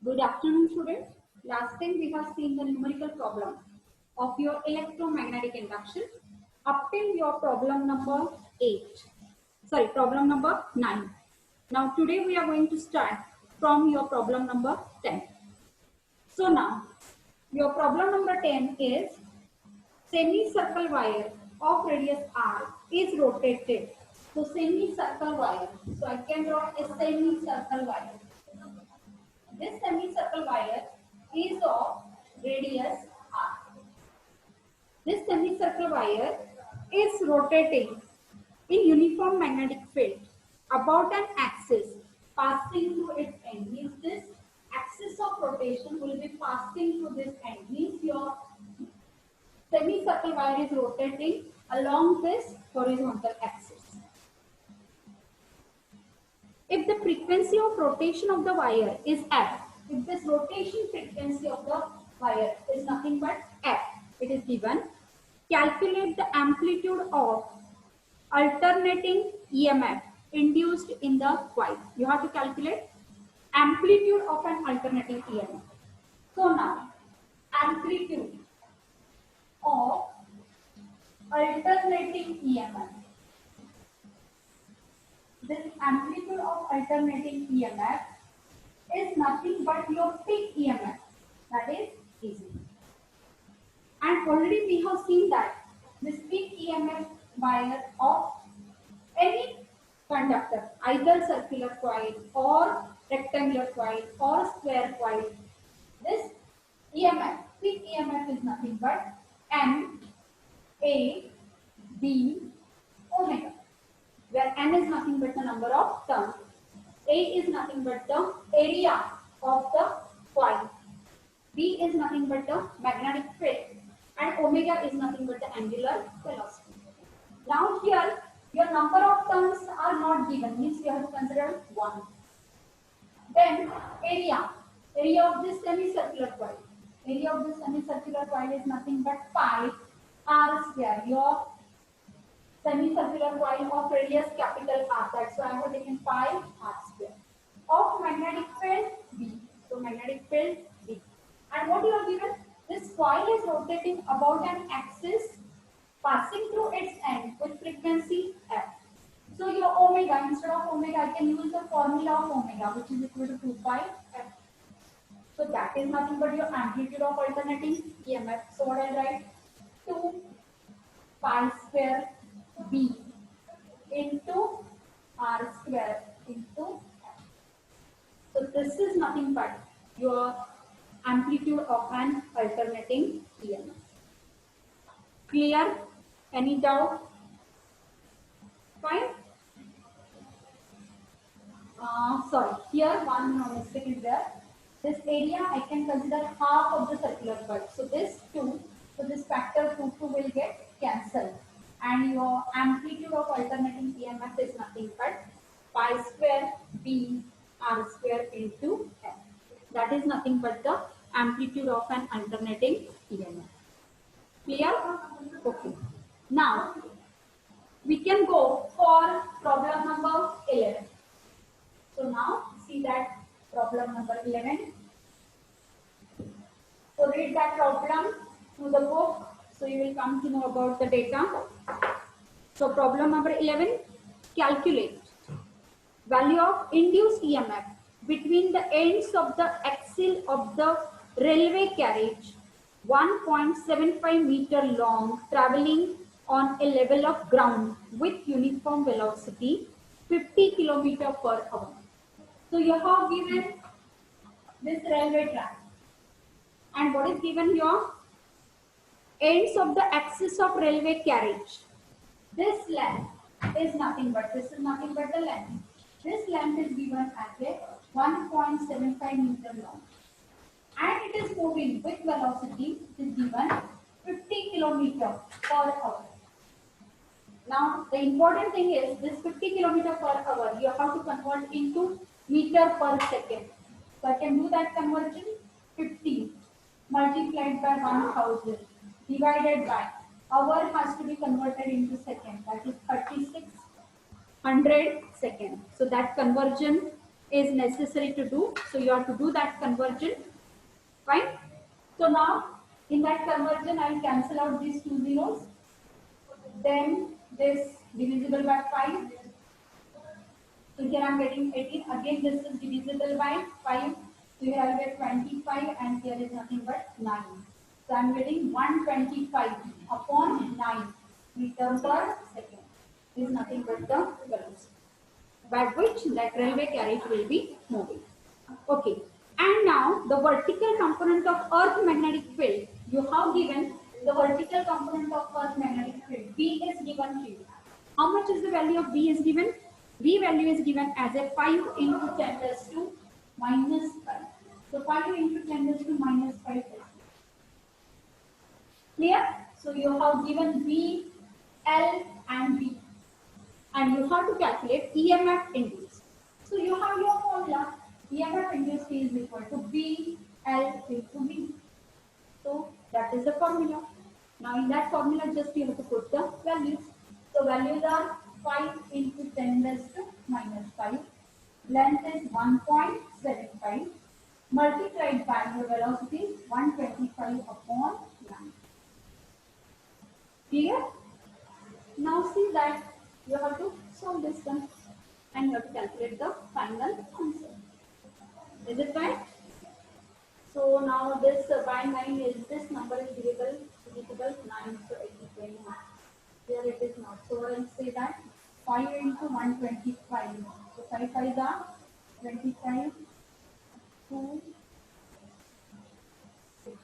Good afternoon, students. Last time we have seen the numerical problem of your electromagnetic induction up till your problem number 8. Sorry, problem number 9. Now today we are going to start from your problem number 10. So now your problem number 10 is semicircle wire of radius r is rotated. So semicircle wire. So I can draw a semicircle wire. This semicircle wire is of radius r. This semicircle wire is rotating in uniform magnetic field about an axis passing through its end. Means this axis of rotation will be passing through this end. Means your semicircle wire is rotating along this horizontal axis. If the frequency of rotation of the wire is f, if this rotation frequency of the wire is nothing but f, it is given, calculate the amplitude of alternating EMF induced in the coil. You have to calculate amplitude of an alternating EMF. So now, amplitude of alternating EMF. This amplitude of alternating EMF is nothing but your peak EMF. That is easy. And already we have seen that this peak EMF wire of any conductor, either circular coil or rectangular coil or square coil, this EMF, peak EMF is nothing but N, A, B, omega, where N is nothing but the number of turns, A is nothing but the area of the coil, B is nothing but the magnetic field, and omega is nothing but the angular velocity. Now here, your number of turns are not given, means you have to consider 1. Then area of this semicircular coil. Area of this semicircular coil is nothing but pi r square. Your semicircular coil of radius capital R. That's why I have taken pi r square. Of magnetic field B. So magnetic field B. And what you are given? This coil is rotating about an axis passing through its end with frequency f. So your omega, instead of omega, I can use the formula of omega, which is equal to 2 pi f. So that is nothing but your amplitude of alternating EMF. So what I write? 2 pi square b into r square into f. So this is nothing but your amplitude of an alternating EMF. Clear? Any doubt? Fine? Sorry, here one mistake is there. This area I can consider half of the circular coil. So this 2, so this factor 2 will get cancelled. And your amplitude of alternating EMF is nothing but pi square b r square into f. That is nothing but the amplitude of an alternating EMF. Clear? Okay. Now, we can go for problem number 11. So now, see that problem number 11. So read that problem through the book. So you will come to know about the data. So problem number 11, calculate value of induced EMF between the ends of the axle of the railway carriage 1.75 meter long traveling on a level of ground with uniform velocity 50 km per hour. So you have given this railway track. And what is given here? Ends of the axis of railway carriage. This length is nothing but, this is nothing but the length. This length is given as a 1.75 meter long. And it is moving with velocity, it is given 50 km per hour. Now, the important thing is this 50 km per hour, you have to convert into meter per second. So I can do that conversion. 50 multiplied by 1000 divided by hour has to be converted into second. That is 3600 seconds. So that conversion is necessary to do. So you have to do that conversion. Fine. So now in that conversion, I will cancel out these two zeros. Then this divisible by 5. So here I am getting 18. Again, this is divisible by 5. So here I will get 25 and here is nothing but 9. So I am getting 125 upon 9 meter per second. This is nothing but the velocity by which that railway carriage will be moving. Okay. And now the vertical component of Earth magnetic field. You have given the vertical component of Earth magnetic field. B is given to you. How much is the value of B is given? B value is given as a 5 into 10 raised to minus 5. So 5 into 10 raised to minus 5. Clear? So you have given B, L and B. And you have to calculate EMF induced. So you have your formula. EMF induced is equal to B, L into B. So that is the formula. Now in that formula just you have to put the values. So values are 5 into 10 raised to minus 5. Length is 1.75 multiplied by the velocity is 125 upon 9. Clear? Now see that you have to solve this one and you have to calculate the final answer. Is it right? So now this by 9 is this number is divisible 9, so it is very much. Here it is not. So I will say that 5 into 125. So 5 5s are 25, 2, 6,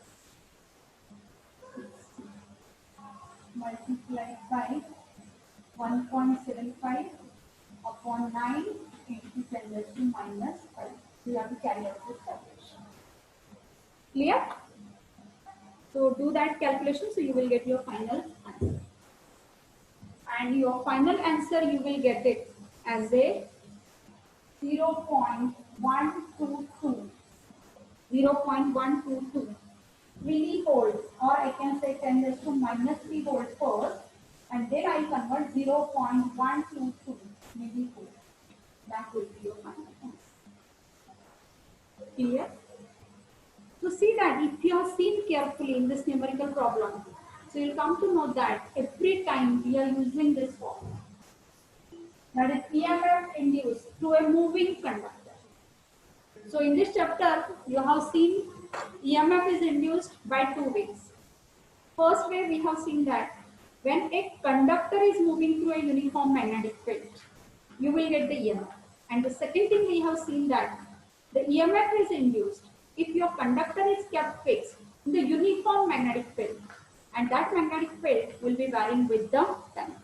multiplied by 1.75 upon 9 into 10 raised to minus 5. So you have to carry out this calculation. Clear? So do that calculation so you will get your final answer. And your final answer you will get it as a 0.122 millivolts, or I can say 10 raised to minus 3 volts first, and then I convert 0.122 millivolts. That will be your final answer. Clear? So see that if you have seen carefully in this numerical problem, so you'll come to know that every time we are using this formula, that is EMF induced through a moving conductor. So in this chapter, you have seen EMF is induced by two ways. First way we have seen that when a conductor is moving through a uniform magnetic field, you will get the EMF. And the second thing we have seen that the EMF is induced if your conductor is kept fixed in the uniform magnetic field, and that magnetic field will be varying with the time.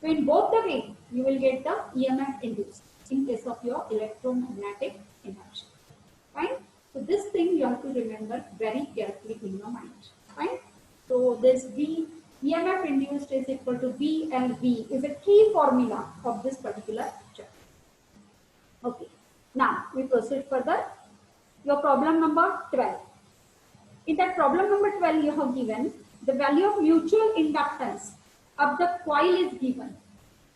So in both the way, you will get the EMF induced in case of your electromagnetic induction. Fine? So this thing you have to remember very carefully in your mind. Fine? So this B EMF induced is equal to BLV is a key formula of this particular chapter. Okay. Now we proceed further. Your problem number 12. In that problem number 12, you have given the value of mutual inductance of the coil is given.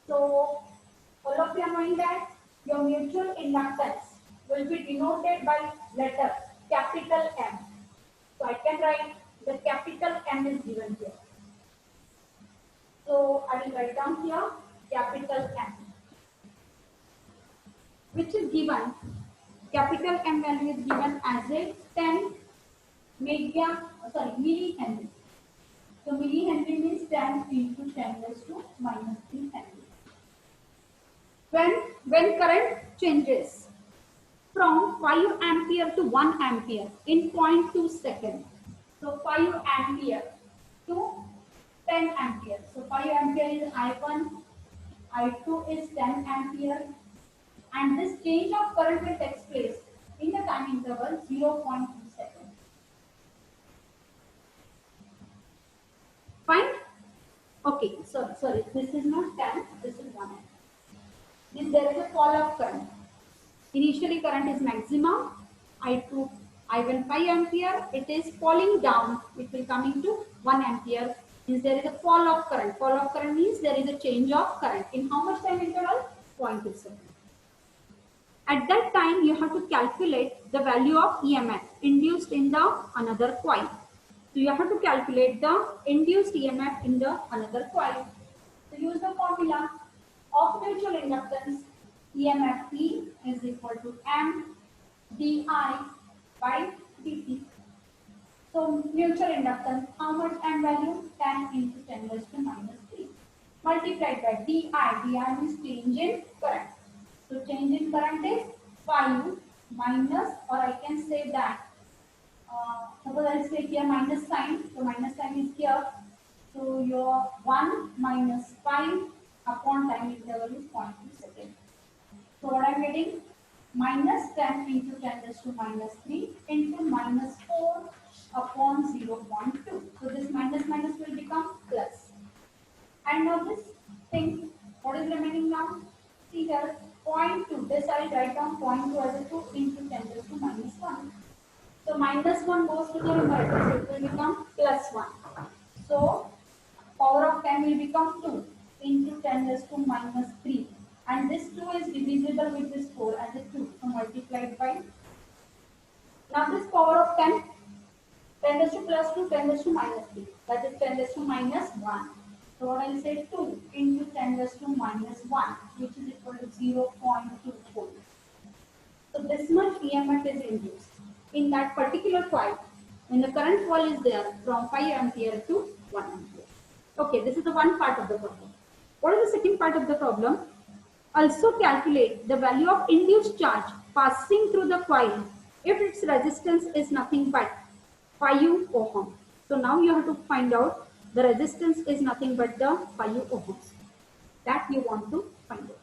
So all of you are knowing that your mutual inductance will be denoted by letter capital M. So I can write the capital M is given here. So I will write down here capital M, which is given. Capital M value is given as a 10 millihenry. So millihenry means 10 into 10 raised to minus 3 Henry. When current changes from 5 ampere to 1 ampere in 0.2 seconds. So 5 ampere to 10 ampere. So 5 ampere is I1, I2 is 10 ampere. And this change of current will take place in the time interval 0.2 seconds. Fine? Okay, so sorry, this is not 10, this is 1 ampere. There is a fall of current. Initially current is maximum, I2, I1 5 ampere, it is falling down, it will come into 1 ampere. Means there is a fall of current. Fall of current means there is a change of current. In how much time interval? 0.2 seconds. At that time, you have to calculate the value of EMF induced in the another coil. So you have to calculate the induced EMF in the another coil. So use the formula of mutual inductance. EMF E is equal to M di by dt. So mutual inductance, how much M value? 10 into 10 raised to minus 3 multiplied by di. Di means change in current. So change in current is 5 minus, or I can say that, suppose I'll say here minus sign. So minus sign is here. So your 1 minus 5 upon time interval is 0.2 seconds. So what I'm getting? Minus 10 into 10 raised to minus 3 into minus 4 upon 0.2. So this minus minus will become plus. And now this thing, what is remaining now? See here, 0.2. This I will write down 0.2 as a 2 into 10 raised to minus 1. So minus 1 goes to the numerator, so it will become plus 1. So power of 10 will become 2 into 10 raised to minus 3. And this 2 is divisible with this 4 as a 2. So multiplied by. Now this power of 10, 10 raised to plus 2, 10 raised to minus 3. That is 10 raised to minus 1. So what I will say 2 into 10 raised to minus 1, which is equal to 0.24. So this much EMF is induced in that particular coil when the current coil is there from 5 ampere to 1 ampere. Okay, this is the one part of the problem. What is the second part of the problem? Also calculate the value of induced charge passing through the coil if its resistance is nothing but 5 ohm. So now you have to find out the resistance is nothing but the 5 ohms that you want to find out.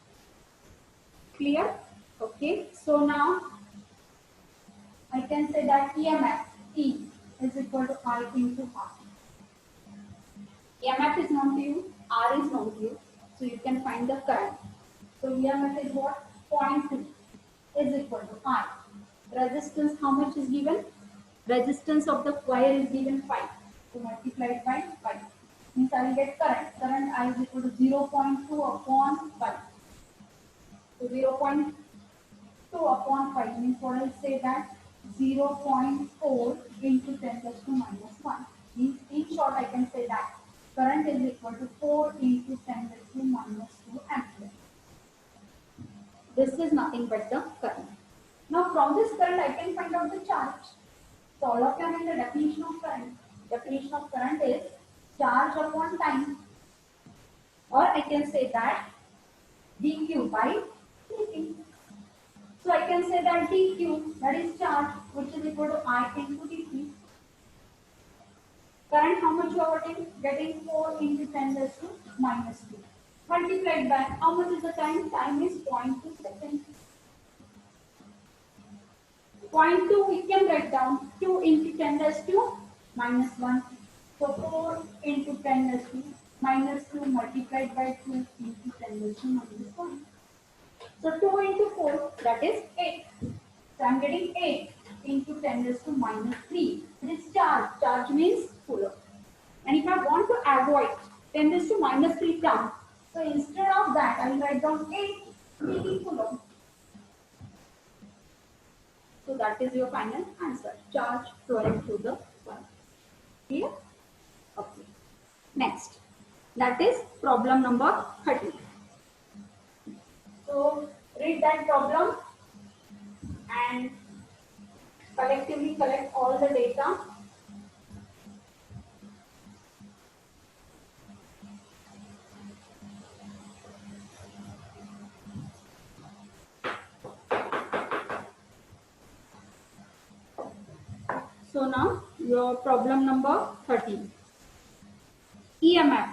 Clear? Okay, so now I can say that EMF E is equal to I into R. EMF is known to you, R is known to you, so you can find the current. So EMF is what? 0.2 is equal to I. Resistance, how much is given? Resistance of the coil is given 5. So multiplied by 5. Means I will get current. Current I is equal to 0.2 upon 5. So 0.2 upon 5 means what I will say that 0.4 into 10 raised to minus 1. Means in short I can say that current is equal to 4 into 10 raised to minus 2 ampere. This is nothing but the current. Now from this current I can find out the charge. So all of you know the definition of current. Definition of current is charge upon time, or I can say that dq by dt. So I can say that dq, that is charge, which is equal to I into dt. Current, how much you are getting? 4 into 10 raised to minus 2. Multiplied by, how much is the time? Time is 0.2 seconds. 0.2 we can write down 2 into 10 raised to minus 1. So 4 into 10 raised to minus 2 multiplied by 2 into 10 raised to minus 1. So 2 into 4, that is 8. So I am getting 8 into 10 raised to minus 3. This charge. Charge means coulomb. And if I want to avoid 10 raised to minus 3 term, so instead of that, I will write down 8 dt coulomb. So that is your final answer. Charge flowing through the coil. Clear? Okay. Next. That is problem number 30. So read that problem and collectively collect all the data. So now your problem number 13. EMF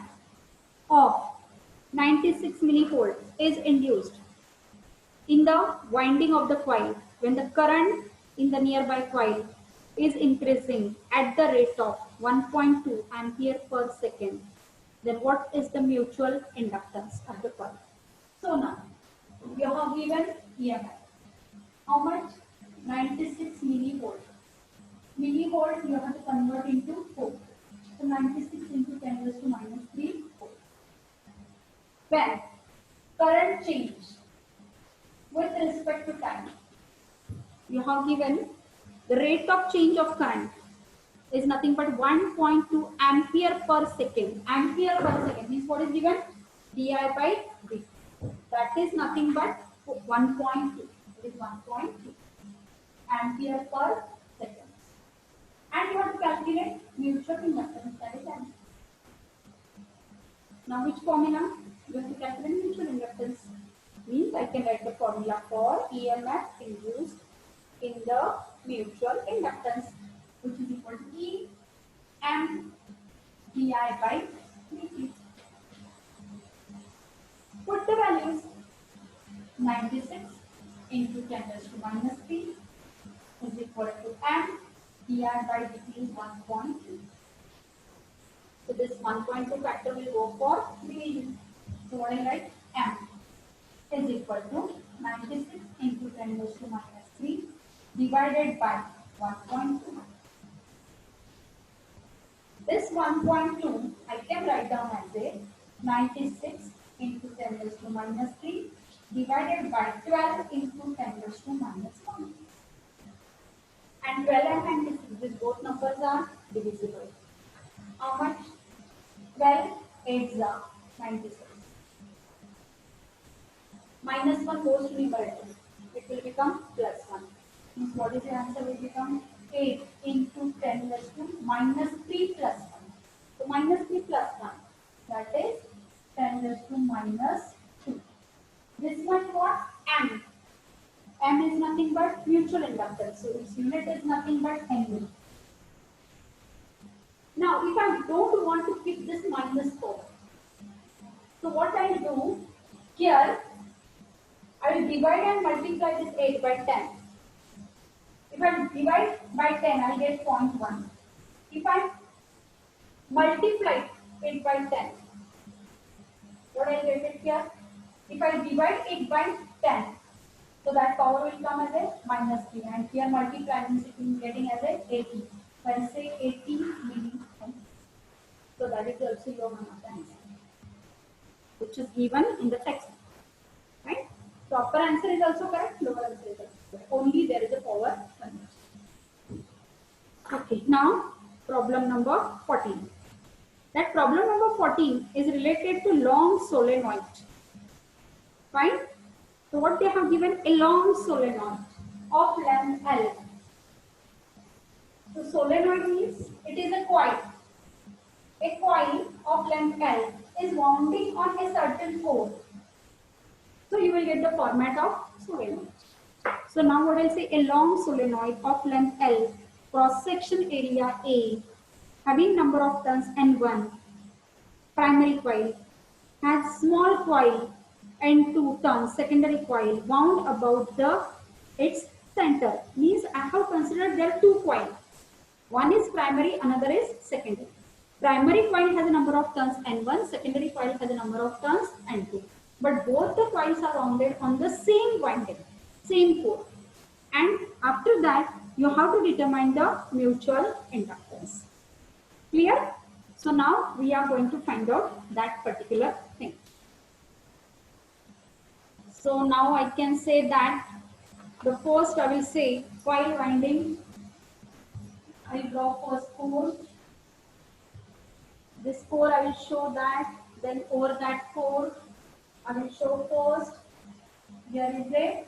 of 96 millivolts is induced in the winding of the coil when the current in the nearby coil is increasing at the rate of 1.2 ampere per second. Then what is the mutual inductance of the coil? So now you have given EMF. How much? 96 millivolts. Millivolt you have to convert into volt. So 96 into 10 raised to minus 3 volt. When current change with respect to time. You have given the rate of change of current is nothing but 1.2 ampere per second. Ampere per second means what is given? Di by dt. That is nothing but 1.2. It is 1.2 ampere per second. And you have to calculate mutual inductance, that is M. Now which formula? You have to calculate mutual inductance. Means I can write the formula for EMF induced in the mutual inductance, which is equal to E M di by dt. Put the values. 96 into 10 raised to minus 3 is equal to M di by dt is 1.2. So this 1.2 factor will go for division. So what I write? M is equal to 96 into 10 raised to minus 3 divided by 1.2. This 1.2 I can write down as a 96 into 10 raised to minus 3 divided by 12 into 10 raised to minus 1. And 12 and 96, these both numbers are divisible. How much? 12 8s are 96. Minus 1 goes to numerator. It will become plus 1. Means what is the answer will become 8 into 10 raised to minus 3 plus 1. So minus 3 plus 1. That is 10 raised to minus 2. This one what? M. M is nothing but mutual inductance. So its unit is nothing but Henry. Now if I don't want to keep this minus 4. So what I will do here, I will divide and multiply this 8 by 10. If I divide by 10, I will get 0.1. If I multiply it by 10, what I will get it here? If I divide it by 10, so that power will come as a minus 3. And here multiply means it is getting as a 80. So I will say 80 milliamps. So that is also your one of the answer, which is given in the text. Right? So upper answer is also correct, lower answer is also correct. Only there is a power conversion. Okay, now problem number 14. That problem number 14 is related to long solenoid. Fine? So what they have given? A long solenoid of length L. So solenoid means it is a coil. A coil of length L is wounding on a certain core. So you will get the format of solenoid. So now what I say, a long solenoid of length L, cross section area A, having number of turns N1, primary coil, has small coil N2 turns, secondary coil, wound about its center. Means I have considered there are two coils. One is primary, another is secondary. Primary coil has a number of turns N1, secondary coil has a number of turns N2. But both the coils are wounded on the same winding, same core. And after that, you have to determine the mutual inductance. Clear? So now we are going to find out that particular thing. So now I can say that the first I will say coil winding. I will draw first core. This core I will show that. Then over that core I will show first. Here is a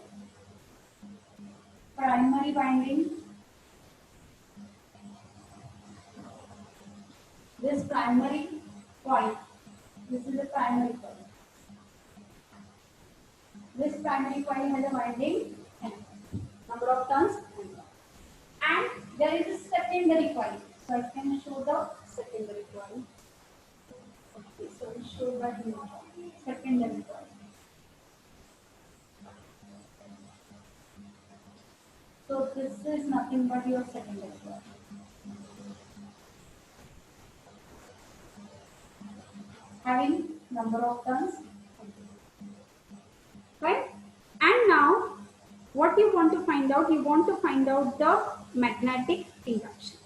primary winding. This primary coil. This is a primary coil. This primary coil has a winding N. Number of turns N. And there is a secondary coil. So I can show the secondary coil. Okay, so we show that secondary coil. So this is nothing but your secondary coil. Having number of turns. Right? And now what you want to find out? You want to find out the magnetic induction.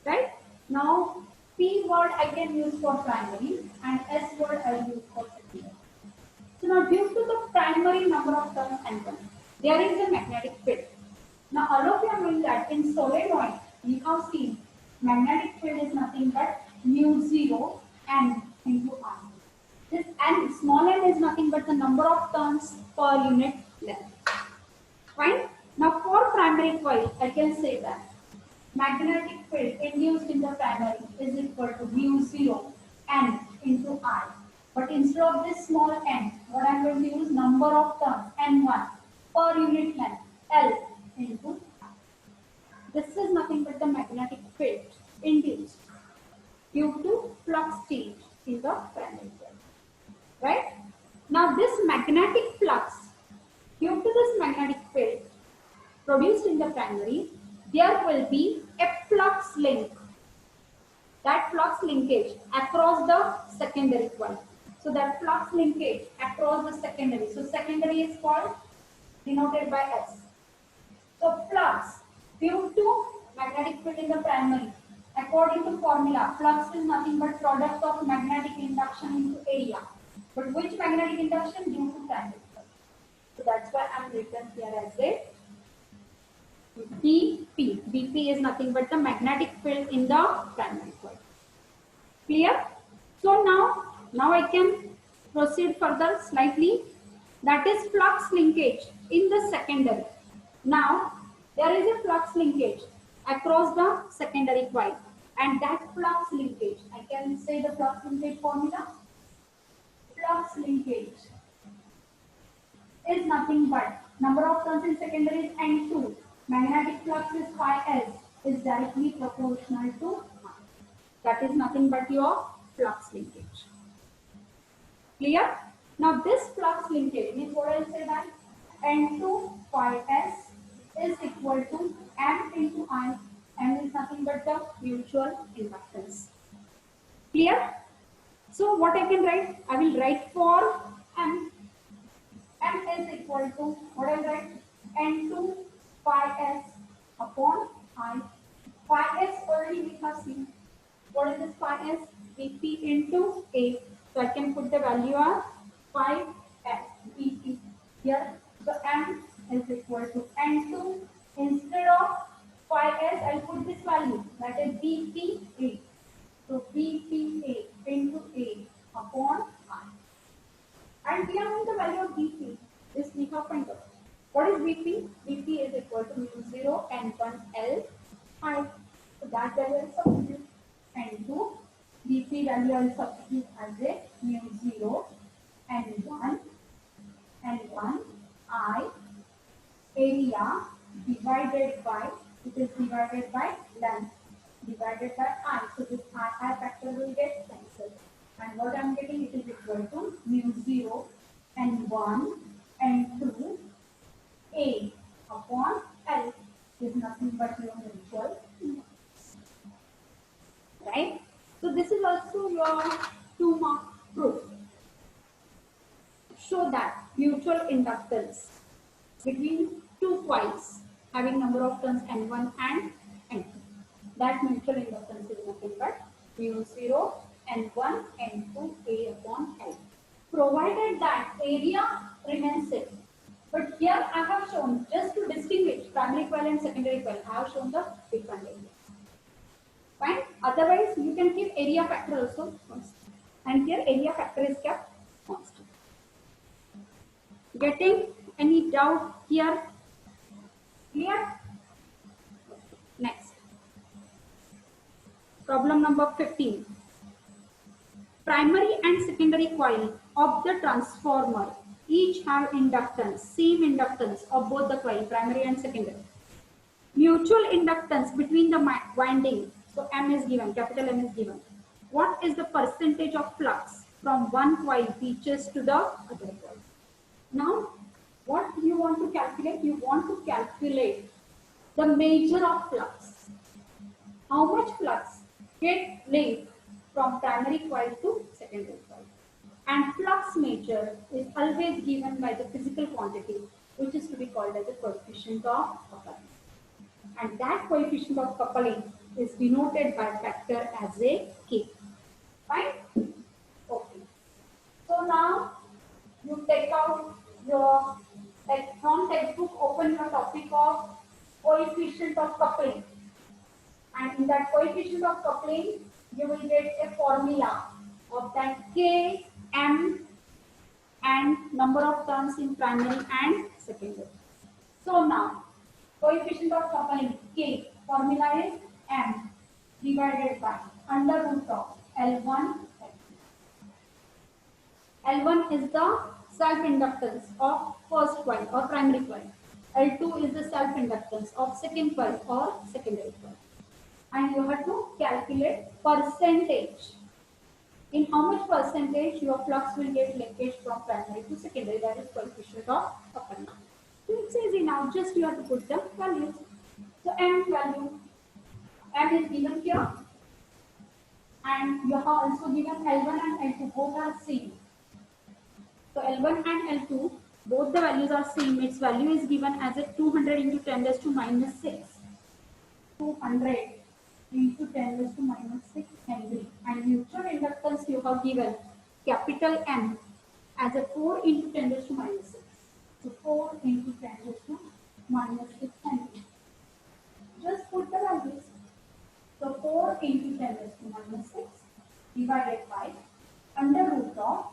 Right? Now P word I can use for primary and S word I will use for secondary. So So now due to the primary number of turns N1, there is a magnetic field. Now all of you are knowing that in solenoid we have seen magnetic field is nothing but mu0 n into I. This n, small n, is nothing but the number of turns per unit length. Fine. Now for primary coil, I can say that magnetic field induced in the primary is equal to mu0 n into I. But instead of this small n, what I am going to use number of turns n1 per unit length L into I. This is nothing but the magnetic field induced due to flux change in the primary coil. Right? Now this magnetic flux, due to this magnetic field produced in the primary, there will be a flux link. That flux linkage across the secondary coil. So that flux linkage across the secondary. So secondary is called, denoted by S. So flux due to magnetic field in the primary. According to formula, flux is nothing but product of magnetic induction into area. But which magnetic induction? Due to primary coil. So that's why I am written here as a BP. BP is nothing but the magnetic field in the primary coil. Clear? So now I can proceed further slightly. That is flux linkage in the secondary. Now there is a flux linkage across the secondary coil, and that flux linkage, I can say the flux linkage formula. Flux linkage is nothing but number of turns in secondary is N2. Magnetic flux is phi S is directly proportional to I. That is nothing but your flux linkage. Clear? Now this flux linkage means what I will say that N2 phi S is equal to M into I. M is nothing but the mutual inductance. Clear? So what I can write? I will write for M. M is equal to, what I will write? N2 phi S upon I. Phi S already we have seen. What is this phi S? Vp into A. So I can put the value of phi S Vp here. So M is equal to N2. Instead of phi S, I put this value, that is Vpa. So Vpa into A upon I. And we are knowing the value of Vp. This we have find out. What is Vp? Vp is equal to mu0 n1 L I. So that value is substitute. N2 Vp value I will substitute as a mu0 n1 I area divided by, it is divided by length divided by I. So this I factor will get cancelled. And what I am getting, it is equal to mu0 n1 n2 A upon L is nothing but your mutual inductance. Right? So this is also your 2-mark proof. Show that mutual inductance between two coils having number of turns N1 and N2. That mutual inductance is nothing but mu0 N1 N2 A upon L. Provided that area remains same. But here I have shown, just to distinguish primary coil and secondary coil, I have shown the different areas. Fine. Otherwise, you can keep area factor also constant. And here area factor is kept constant. Getting any doubt here? Clear? Next. Problem number 15. Primary and secondary coil of the transformer each have inductance, same inductance of both the coil, primary and secondary. Mutual inductance between the winding, so M is given, capital M is given. What is the percentage of flux from one coil reaches to the other coil? Now, what you want to calculate? You want to calculate the measure of flux. How much flux get linked from primary coil to secondary coil? And flux measure is always given by the physical quantity, which is to be called as the coefficient of coupling. And that coefficient of coupling is denoted by factor as a K. Fine? Okay. So now you take from textbook, open your topic of coefficient of coupling. And in that coefficient of coupling, you will get a formula of that K, M, and number of terms in primary and secondary. So now, coefficient of coupling K, formula is M divided by under root of L1. L1 is the self-inductance of first coil or primary coil. L2 is the self-inductance of second coil or secondary coil. And you have to calculate percentage. In how much percentage your flux will get linkage from primary to secondary, that is coefficient of coupling. So it's easy now, just you have to put the values. So M value, M is given here, and you have also given L1 and L2, both are same. So L1 and L2, both the values are same. Its value is given as a 200 into 10 raised to minus 6. 200 into 10 raised to minus 6 Henry. And mutual inductance you have given capital M as a 4 into 10 raised to minus 6. So 4 into 10 raised to minus 6 Henry. Just put the values. So 4 into 10 raised to minus 6 divided by under root of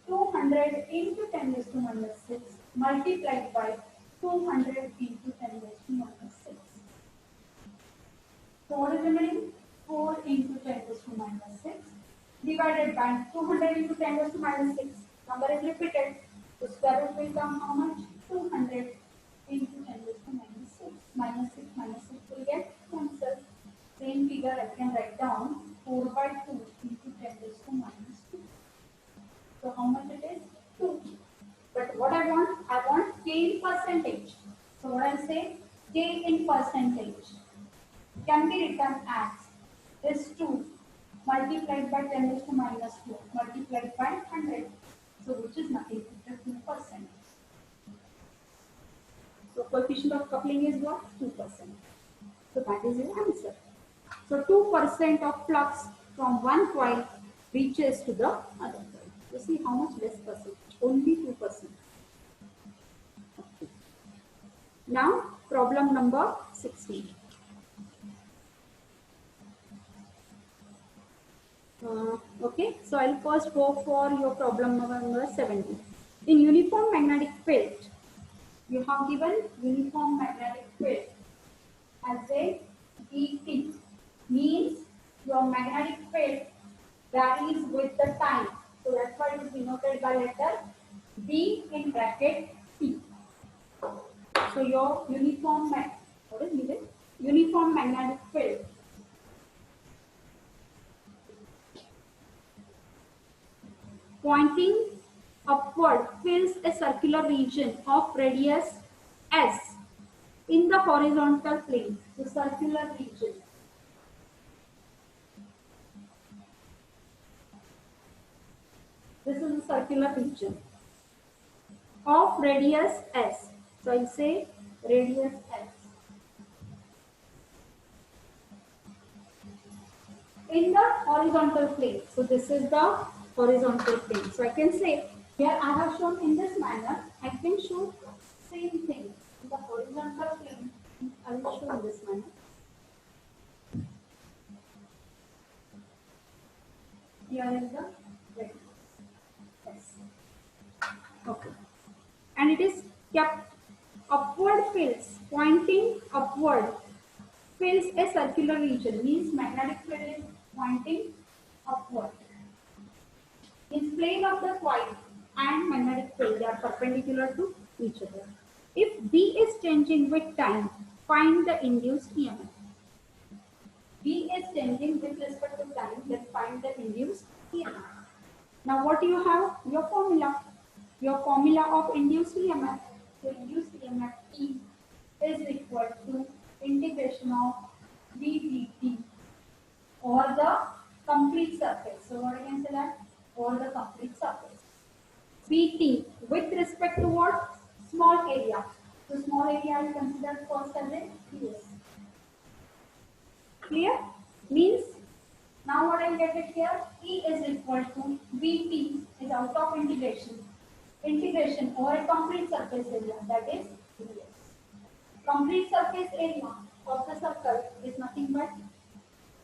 200 into 10 raised to minus 6 multiplied by 200 into 10 raised to minus 6. So what is remaining? 4 into 10 raised to minus 6 divided by 200 into 10 raised to minus 6. Number is repeated. So square root will come how much? 200 into 10 raised to minus 6. Minus 6 will get cancelled. Same figure I can write down 4 by 2 into 10 raised to minus 2. So how much it is? 2. But what I want K in percentage. So what I'll say? K in percentage can be written as this 2 multiplied by 10 raised to minus 2 multiplied by 100. So which is nothing but 2%. So coefficient of coupling is what? 2%. So that is your answer. So 2% of flux from one coil reaches to the other coil. You see how much less percent? Only 2%. Okay. Now problem number 16. Okay, so I'll first go for your problem number 17. In uniform magnetic field, you have given uniform magnetic field as a DT, means your magnetic field varies with the time. So that's why it is denoted by letter B in bracket T. So your uniform magnetic field pointing upward fills a circular region of radius S in the horizontal plane. The circular region. This is the circular region of radius S. So I'll say radius S. In the horizontal plane. So this is the horizontal plane. So I can say here I have shown in this manner. I can show same thing in the horizontal plane. I will show in this manner. Here is the radius. Yes. Okay. And it is kept upward fills, pointing upward fills a circular region, means magnetic field is pointing upward. In plane of the coil and magnetic field, they are perpendicular to each other. If B is changing with time, find the induced EMF. B is changing with respect to time, then find the induced EMF. Now what you have? Your formula. Your formula of induced EMF. So induced EMF E is equal to integration of d dt over the complete surface. So what I can say that? Over the complete surface. Bt with respect to what? Small area. So small area I consider first as a ds. Clear? Means now what I get it here? E is equal to Vt is out of integration. Integration over a complete surface area, that is Complete surface area of the circle is nothing but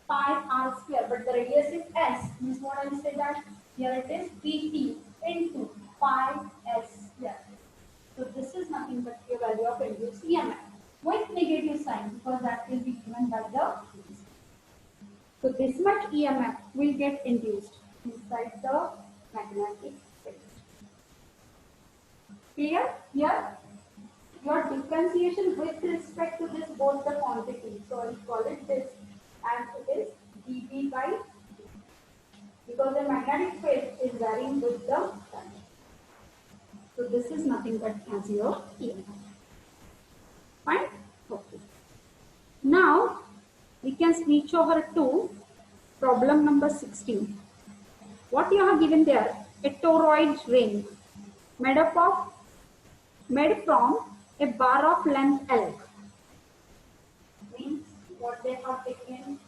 pi r square, but the radius is s. Means what I will say that here it is pt into pi s square. So this is nothing but the value of induced EMF with negative sign because that will be given by the. So this much EMF will get induced inside the magnetic field. Clear? Here, your differentiation with respect to this both the quantity. So I will call it this, and it is dB by d because the magnetic field is varying with the time. So this is nothing but as your EMF. Fine? Okay. Now we can switch over to problem number 16. What you have given there? A toroid ring made from a bar of length L. Means what they have taken.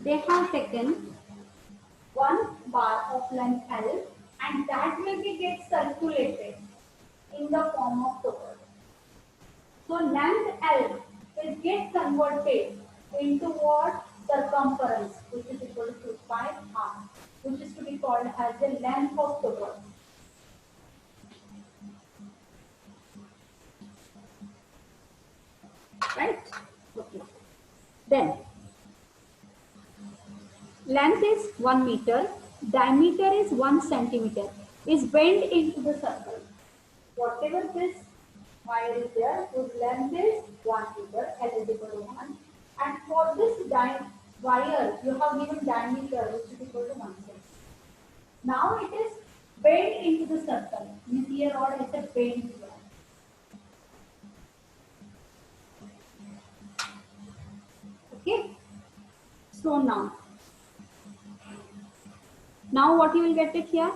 They have taken one bar of length L and that will be get circulated in the form of toroid. So length L will get converted into what? Circumference, which is equal to pi r, which is to be called as the length of toroid. Right? Okay. Then length is 1 meter, diameter is 1 centimeter, is bent into the circle. Whatever this wire is there, whose length is 1 meter, L is equal to 1. And for this wire, you have given diameter which is equal to 1 centimeter. Now it is bent into the circle. Means here rod is a bent wire. Okay. So now what you will get it here?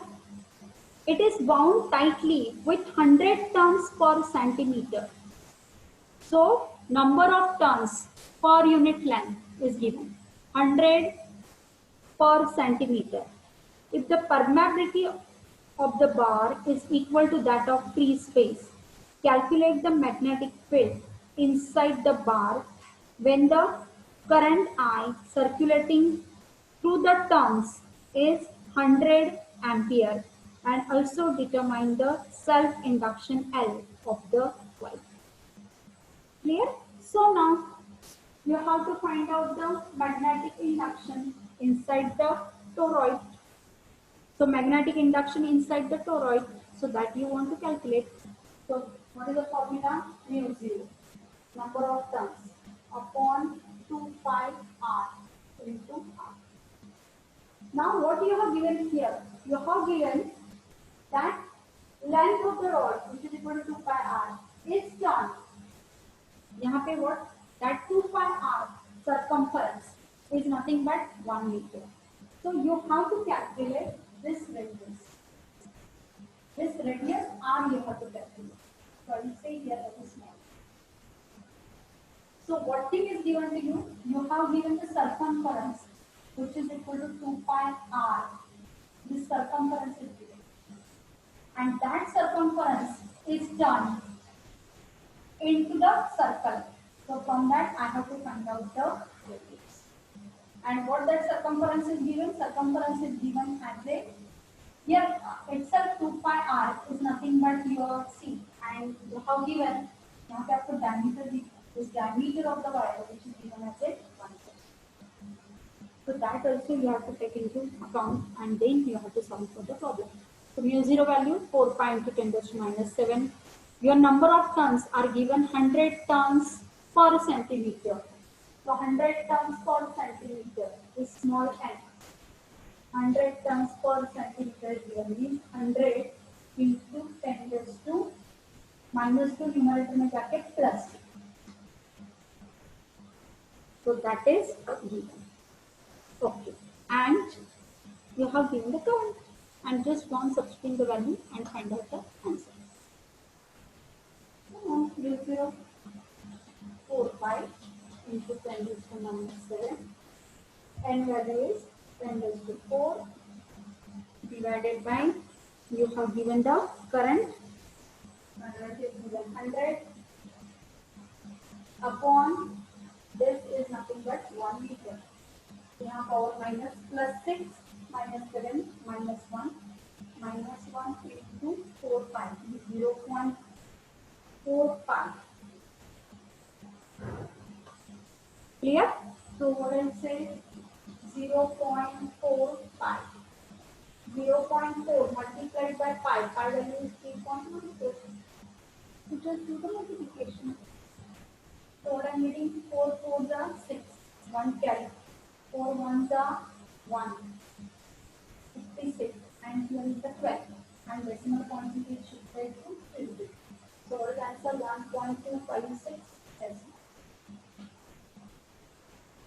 It is wound tightly with 100 turns per centimeter. So number of turns per unit length is given 100 per centimeter. If the permeability of the bar is equal to that of free space, calculate the magnetic field inside the bar when the current I circulating through the turns is 100 ampere, and also determine the self-induction L of the coil. Clear? So now you have to find out the magnetic induction inside the toroid. So magnetic induction inside the toroid, so that you want to calculate. So what is the formula? Mu 0, number of turns upon 2 pi r into r. Now what you have given here? You have given that length of the rod, which is equal to 2 pi r, is turned. यहाँ पे what? That 2 pi r circumference is nothing but 1 meter. So you have to calculate this radius. This radius r you have to calculate. So I will say here that is small. So what thing is given to you? You have given the circumference, which is equal to 2 pi r. This circumference is given. And that circumference is turned into the circle. So from that I have to find out the radius. And what that circumference is given? Circumference is given as a, here itself 2 pi r is nothing but your c, and you have given, यहाँ पे आपको diameter the, this diameter of the wire which is given as a 1 centimeter. So that also you have to take into account, and then you have to solve for the problem. So mu 0 value 4 pi into 10 to the minus 7. Your number of turns are given 100 turns per centimeter. So 100 turns per centimeter is small n. 100 turns per centimeter here means 100 into 10 raised to minus 2 numerator में जाके plus. So that is given. Okay. And you have given the current. And just one substitute the value and find out the answer. Mu 0 4 pi into 10 raised to minus 7. N value is 10 raised to 4 divided by you have given the current. Current is given 100 upon this is nothing but 1 meter. यहाँ power minus plus 6 minus 7 minus 1 minus 1 into 4 pi 0.4 pi. Clear? So what I'll say 0.4 pi. 0.4 multiplied by pi. Pi value is 3.14. So just do the multiplication. So what I'm getting 4 4s are 6. 1 carry. 4 1s are 1. 56. And here is the 12. And decimal point is shifted to 50. So what is answer 1.256 decimal.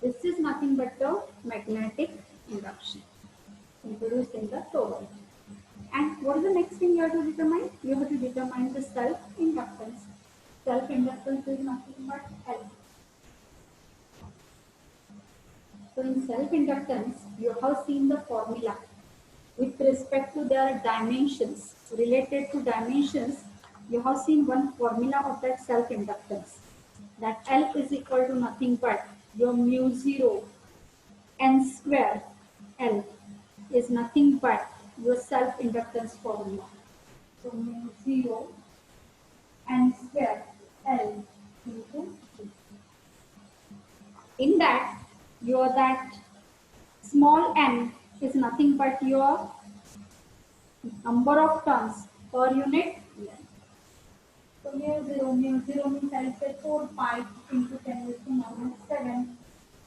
This is nothing but the magnetic induction introduced in the towel. And what is the next thing you have to determine? You have to determine the self-inductance. Self-inductance is nothing but L. So in self-inductance, you have seen the formula with respect to their dimensions. Related to dimensions, you have seen one formula of that self-inductance. That L is equal to nothing but your mu 0 n square L is nothing but your self-inductance formula. So mu 0 n square L into G. In that, that small n is nothing but your number of turns per unit length. So mu 0 means I'll say 4 pi into 10 raised to minus 7.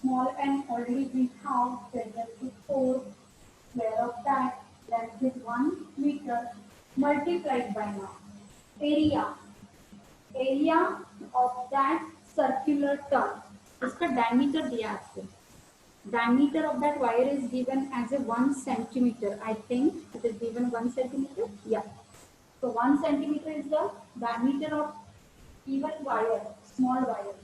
Small n already we have set to 4. Square of that length is 1 meter multiplied by now area of that circular turn. इसका diameter दिया आपको. Diameter of that wire is given as a 1 centimeter. I think it is given 1 centimeter. Yeah. So 1 centimeter is the diameter of even wire, small wire.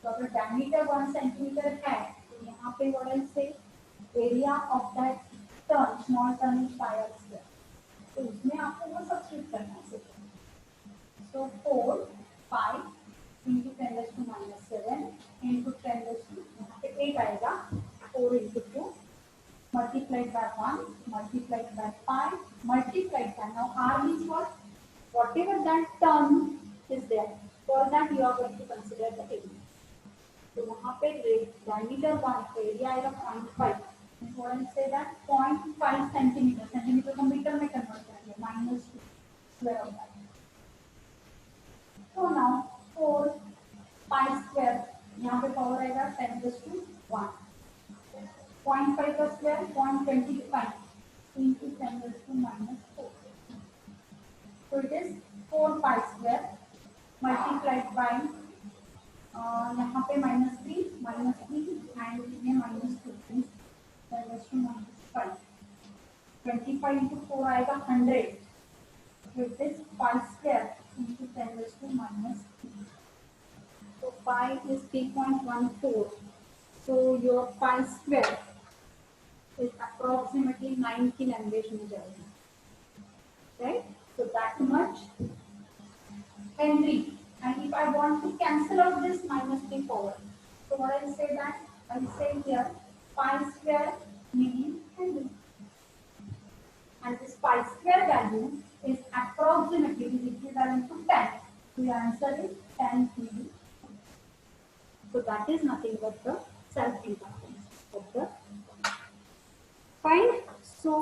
So अगर diameter 1 centimeter है, तो यहाँ पे what I say area of that turn, small turn is pi r square. तो उसमें आपको वो substitute करना है. So 4 pi into 10 raised to minus 7 into 10 raised to यहाँ पे 8 आएगा. 4 into 2 multiplied by 1 multiplied by pi multiplied by now r means what? Whatever that term is there, for that you are going to consider the area. So वहाँ पे diameter 1 तो area आएगा 0.5. What I say that 0.5 centimeter. Centimeter को metre में convert करेंगे minus 2 square of that. So now 4 pi square यहाँ पे power आएगा 10 raised to 1. 0.5 का square 0.25 into 10 raised to minus 4. So it is 4 pi square multiplied by यहाँ पे -3 and ये -2 10 raised to minus 5. 25 into 4 आएगा 100. So it is pi square into 10 raised to minus 3. So pi is 3.14. So your pi square is approximately 9 kilo-amperes में जाएगा. Right? So that much Henry. And if I want to cancel out this -3 power, so what I say that I say here pi square milli-Henry. And this pi square value is approximately equivalent to 10. So the answer is 10 milli. So that is nothing but the self-inductance of the. Fine. So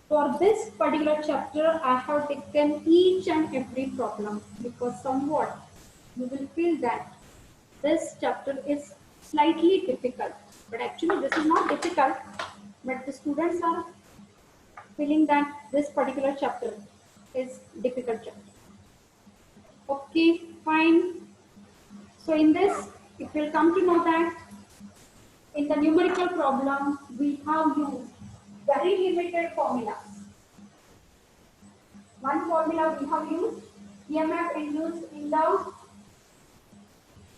for this particular chapter, I have taken each and every problem because somewhat you will feel that this chapter is slightly difficult. But actually this is not difficult, but the students are feeling that this particular chapter is difficult chapter. Okay, fine. So in this, it will come to know that in the numerical problem, we have used very limited formulas. One formula we have used, EMF induced in the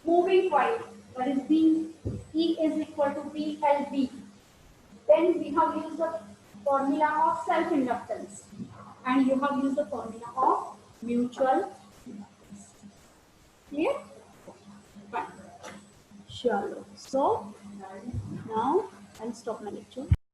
moving coil, that is B, E is equal to BLB. Then we have used the formula of self-inductance. and you have used the formula of mutual inductance. Clear? Fine. Sure. So now I'll stop my lecture.